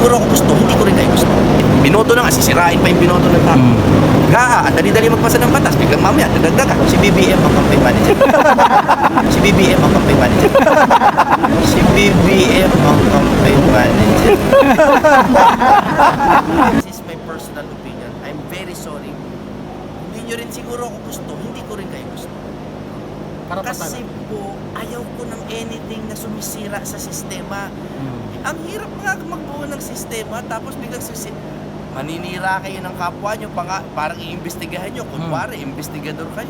siguro ako gusto, hindi ko rin kayo gusto. Binoto na nga, sisirain pa yung binoto ng tao. Ang dali-dali magpasa ng batas, biglang mamaya, dadagdagan. Si BBM ang campaign manager. Si BBM ang campaign manager. Si BBM ang campaign manager. This is my personal opinion. I'm very sorry. Hindi nyo rin siguro ako gusto, hindi ko rin kayo gusto. Kasi po, ayaw ko ng anything na sumisira sa sistema. Ang hirap nga magbuo ng sistema, tapos biglang maninira kayo ng kapwa nyo, parang iimbestigahan nyo. Kunwari, investigador kayo.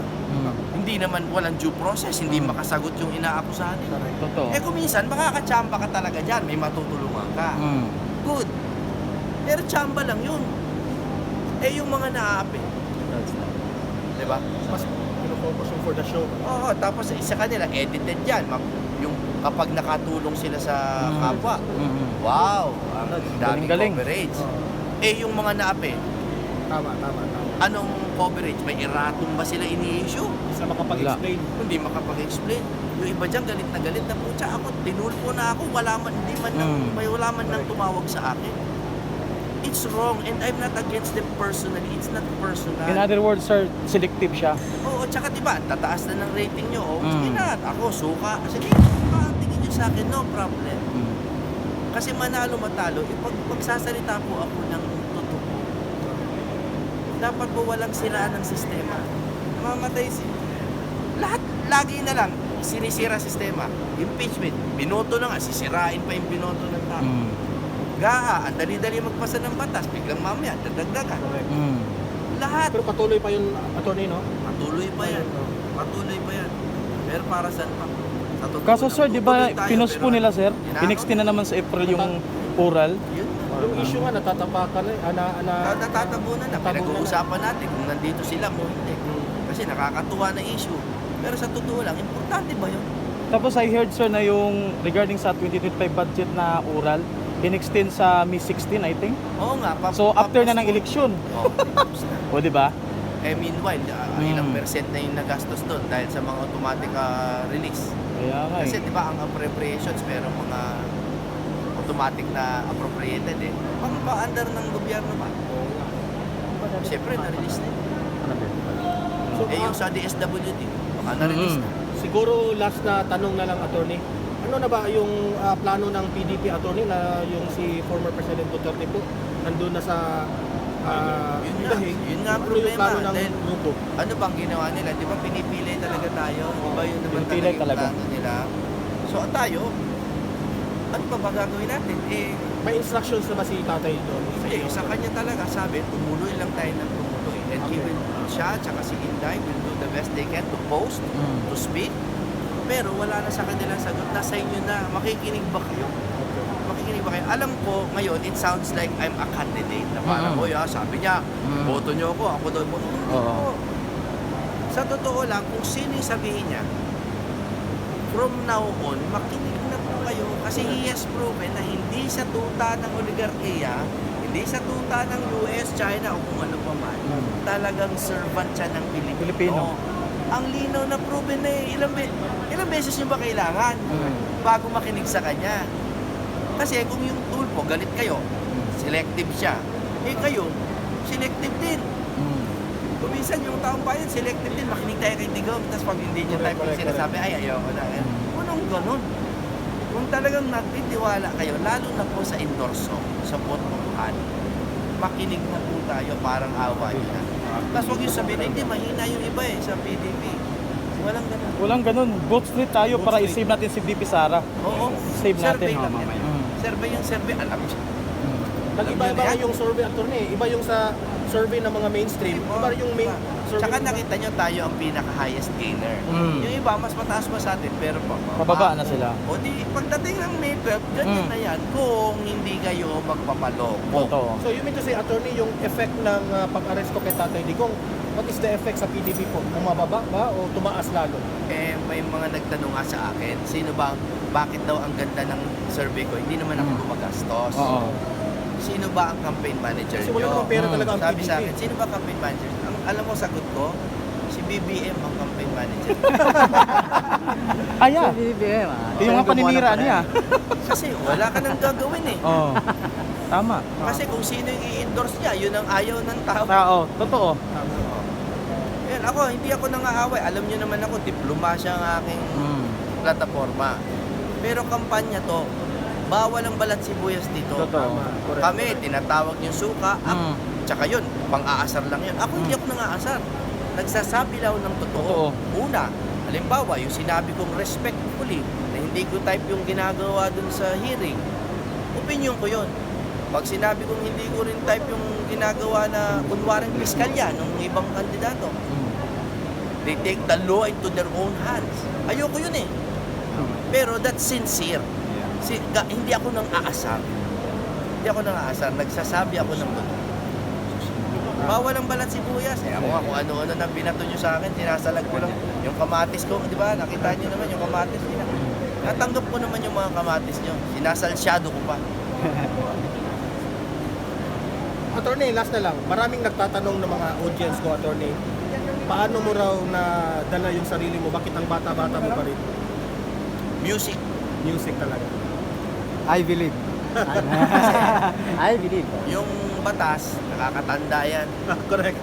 Hindi naman walang due process, hindi makasagot yung inaakusahan nila. Totoo. Kung minsan, makakachamba ka talaga dyan, may matutulungan ka. Good. Pero chamba lang yun. Yung mga naaapi. Diba? Mas pinofocus yung for the show. Oo, tapos isa kanila, edited yan. Yung kapag nakatulong sila sa kapwa. Wow, ang daming Galing. coverage. Yung mga naapi, Tama. anong coverage? May erratum ba sila ini-issue? Hindi sila makapag-explain. Hindi makapag-explain. Yung iba dyan, galit na putya ako. Tinulpo na ako, wala man nang tumawag sa akin. It's wrong and I'm not against them personally. It's not personal. In other words, sir, selective siya. Oo, tsaka diba, tataas na ng rating nyo. Sige na, ako, suka. Sige, suka, tingin nyo sa akin, no problem. Kasi manalo matalo, pagsasalita po ako ng totoo. Dapat po walang siraan ng sistema. Namamatay lahat, lagi na lang, sinisira sistema. Impeachment, binoto na nga, sisirain pa yung binoto ng tao. Ang dali-dali magpasa ng batas, biglang mamaya, dadagdagan. Lahat. Pero patuloy pa yung attorney, no? Patuloy pa yan. Pero para saan pa? Sa totoo Kaso lang, sir, di ba tutuloy tayo, pinost po pero nila sir? ginagawa. Pinextend na naman sa April yung oral. Yun. Yung issue nga, natatapakan Natatabunan na. Pinag-uusapan natin kung nandito sila mo hindi. Kasi nakakatuwa na issue. Pero sa totoo lang, importante ba yun? Tapos I heard sir na yung regarding sa 2025 budget na oral, in-extend sa May 16, I think. Oo nga. So after na ng eleksyon. Oo, tapos na. O di ba? Meanwhile, ilang percent na yung nagastos doon dahil sa mga automatic release. Kaya nga Kasi eh. di ba ang appropriations, pero mga automatic na appropriated Pang pa-under ng gobyerno ba? Siyempre, na-release na yun. So, Yung sa DSWD, baka na-release na. siguro last na tanong na lang, attorney. Ano na ba yung plano ng PDP, attorney, na yung si former President Duterte po nandun na sa Yun nga ang ano yung plano problema. ng Dahil, grupo? ano bang ginawa nila? Di ba pinipili talaga tayo? Di ba yun naman Pinipili talaga yung talaga. plano nila? So tayo, ano pa ba gagawin natin? May instructions na ba si tatay doon? Sa kanya talaga sabi, tumuloy lang tayo ng tumuloy. And siya, tsaka si Inday will do the best they can to post, to speak. Pero wala na sa kanila sagot. Nasa inyo na. Makikinig ba kayo? Alam ko, ngayon, it sounds like I'm a candidate na parang, sabi niya, boto niyo ako daw boto. Oo. Sa totoo lang, kung sino yung sabihin niya, from now on, makinig na po kayo kasi he has proven na hindi sa tuta ng oligarkiya, hindi sa tuta ng US, China o kung ano pa man, talagang servant siya ng Pilipino. Ang linaw na proven na ilang beses nyo ba kailangan bago makinig sa kanya? Kasi kung yung tulpo, galit kayo, selective siya, kayo, selective din. Kung minsan yung taong bayan, selective din, makinig tayo kay Digong, tapos pag hindi niya tayo pag sinasabi, ayoko na. Anong ganun? Kung talagang nagtitiwala kayo, lalo na po sa endorso, sa botohan, makinig na po tayo, parang awa niya. Tapos huwag yung sabihin, hindi, mahina yung iba sa PDP. Walang ganun. Walang ganun. Vote split tayo Vote para split. i-save natin si VP Sara. Oo. Save natin. Survey lang yan. Survey, alam siya. Nag-iba-iba nga yung survey, attorney. Iba yung sa survey ng mga mainstream. Iba yung main survey. Tsaka nakita nyo tayo ang pinaka-highest gainer. Yung iba, mas mataas pa sa atin, pero Pababa na sila. O di, pagdating ng May 12, ganyan na yan. Kung hindi kayo magpapaloko. Totoo. So you mean to say, attorney, yung effect ng pag-arrest ko kay Tatay Digong, what is the effect sa PDP po? Bumababa ba o tumaas lalo? May mga nagtanong nga sa akin, bakit daw ang ganda ng survey ko? Hindi naman ako gumagastos. Oo. Sino ba ang campaign manager Kasi wala nyo? namang pera talaga ang Sabi PDP. sa akin, sino ba campaign manager? Alam mo, sagot ko, si BBM ang campaign manager. Yung mga paninira niya. Kasi wala ka nang gagawin Oo. Tama. Kasi kung sino yung i-endorse niya, yun ang ayaw ng tao. Tao, totoo. Yan, ako, hindi ako nangaaway. Alam niyo naman ako, diplomasya ang aking Mm. plataforma. Pero kampanya to, bawal ang balat sibuyas dito. Totoo. Correct. Kami, tinatawag yung suka, Mm. tsaka yun, pang-aasar lang yun. Ako hindi ako nang-aasar. Nagsasabi lang ng totoo. Una, halimbawa, yung sinabi kong respectfully, na hindi ko type yung ginagawa dun sa hearing, opinion ko yun. Pag sinabi kong hindi ko rin type yung ginagawa na kunwaring piskalya ng ibang kandidato, Mm. they take the law into their own hands. Ayoko yun eh. Pero that's sincere. Hindi ako nang aasar. Hindi ako nang aasar. Nagsasabi ako ng totoo. Bawal ang balat sibuyas. Eh, ako nga kung ano-ano na binato nyo sa akin, sinasalag ko lang. Yung kamatis ko, di ba? Nakita nyo naman yung kamatis nila. Natanggap ko naman yung mga kamatis nyo. Sinasalsyado ko pa. Attorney, last na lang. Maraming nagtatanong ng mga audience ko, attorney. Paano mo raw na dala yung sarili mo? Bakit ang bata-bata mo pa rin? Music. Music talaga. I believe. I believe. Yung batas, nakakatanda yan. Correct.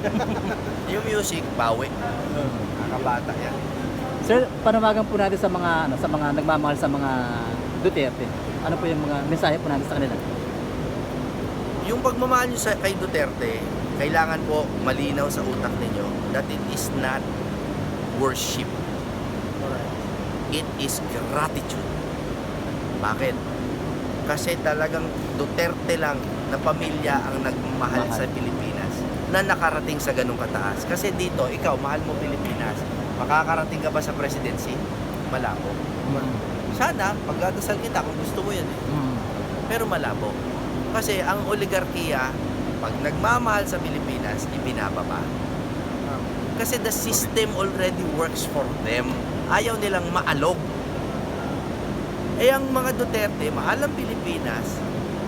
Yung music, bawi. Nakakabata yan. Sir, panawagan po natin sa mga sa mga nagmamahal sa mga Duterte. Ano po yung mga mensahe po natin sa kanila? Yung pagmamahal nyo kay Duterte, kailangan po malinaw sa utak ninyo that it is not worship. It is gratitude. Bakit? Kasi talagang Duterte lang na pamilya ang nagmahal sa Pilipinas na nakarating sa ganung kataas. Kasi dito, ikaw, mahal mo Pilipinas. Makakarating ka ba sa presidency? Malabo. Sana, pagdadasal kita kung gusto mo yun. Mm. Pero malabo. Kasi ang oligarkiya, pag nagmamahal sa Pilipinas, ibinababa. Kasi the system already works for them. Ayaw nilang maalog. Eh ang mga Duterte, mahal ang Pilipinas,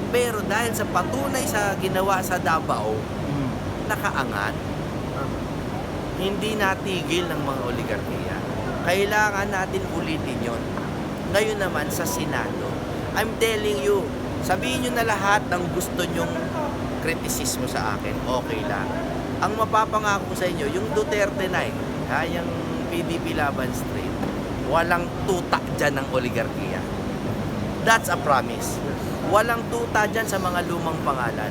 pero dahil sa patunay sa ginawa sa Davao, Mm. nakaangat. Hindi natigil ng mga oligarkiya. Kailangan natin ulitin yon. Ngayon naman sa Senado, I'm telling you, sabihin nyo na lahat ng gusto nyong kritisismo sa akin, okay lang. Ang mapapangako ko sa inyo, yung Duterte na yung PDP Laban Street, walang tuta dyan ng oligarkiya. That's a promise. Walang tuta dyan sa mga lumang pangalan.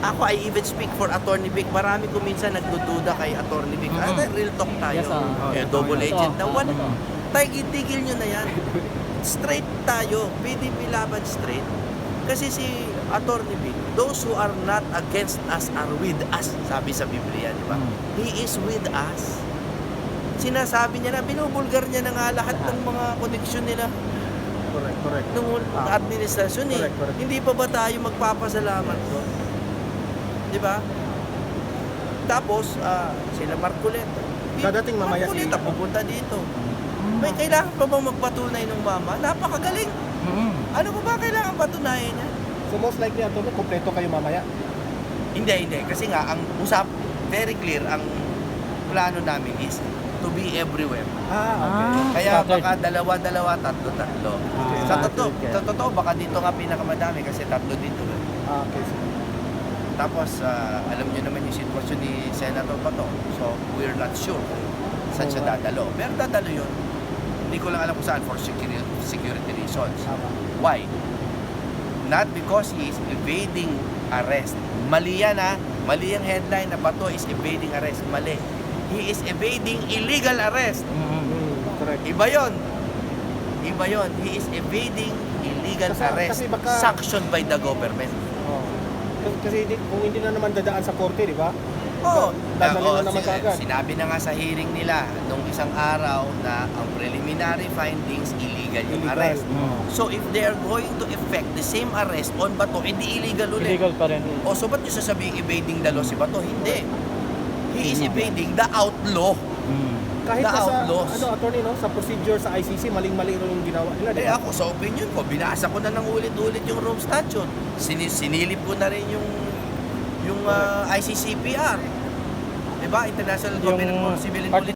Ako, I even speak for Attorney Vic. Marami ko minsan nagdududa kay Attorney Vic. Real talk tayo. Yes, Double agent na. Oo. Tigil nyo na yan. Straight tayo. PDP Laban Straight. Kasi si Attorney Vic, those who are not against us are with us. Sabi sa Biblia, di ba? He is with us. Sinasabi niya na, binubulgar niya na nga lahat ng mga koneksyon nila Correct. ng administrasyon eh. Correct. Hindi pa ba tayo magpapasalamat ko? Di ba? Tapos, sila Marcoleta. Dadating mamaya si- Marcoleta pupunta dito. May kailangan pa bang magpatunay ng mama? Napakagaling. Mm. Ano pa ba kailangan patunayan niya? So most likely, attorney, kompleto kayo mamaya. Hindi. Kasi nga, ang very clear, ang plano namin is to be everywhere. Kaya Scattered. baka dalawa, tatlo. Sa totoo, baka dito nga pinakamadami kasi tatlo dito. Okay. Tapos, alam niyo naman yung sitwasyon ni Senator Bato. So, we're not sure kung saan siya dadalo. Pero dadalo yun. Hindi ko lang alam kung saan for security reasons. Why? Not because he is evading arrest. Mali yan Mali yung headline na Bato is evading arrest. Mali. He is evading illegal arrest. Correct. Iba yon. He is evading illegal arrest kasi baka- sanctioned by the government. Kasi kung hindi na naman dadaan sa korte, di ba? Oo. Dadalhin na naman kaagad. Sinabi na nga sa hearing nila nung isang araw na ang preliminary findings illegal yung Illegal. arrest. So if they are going to effect the same arrest on Bato, edi illegal ulit. Illegal pa rin. O so ba't yung sasabihin evading the law si Bato? Hindi. He is evading the outlaw. Kahit The na sa, outlaws. attorney, no, sa procedure sa ICC, maling-mali rin yung ginawa nila, di Eh ba? ako, sa opinion ko, binasa ko na ng ulit-ulit yung Rome Statute. Sinilip ko na rin yung ICCPR. Diba? International Yung Covenant for Civil and part- Political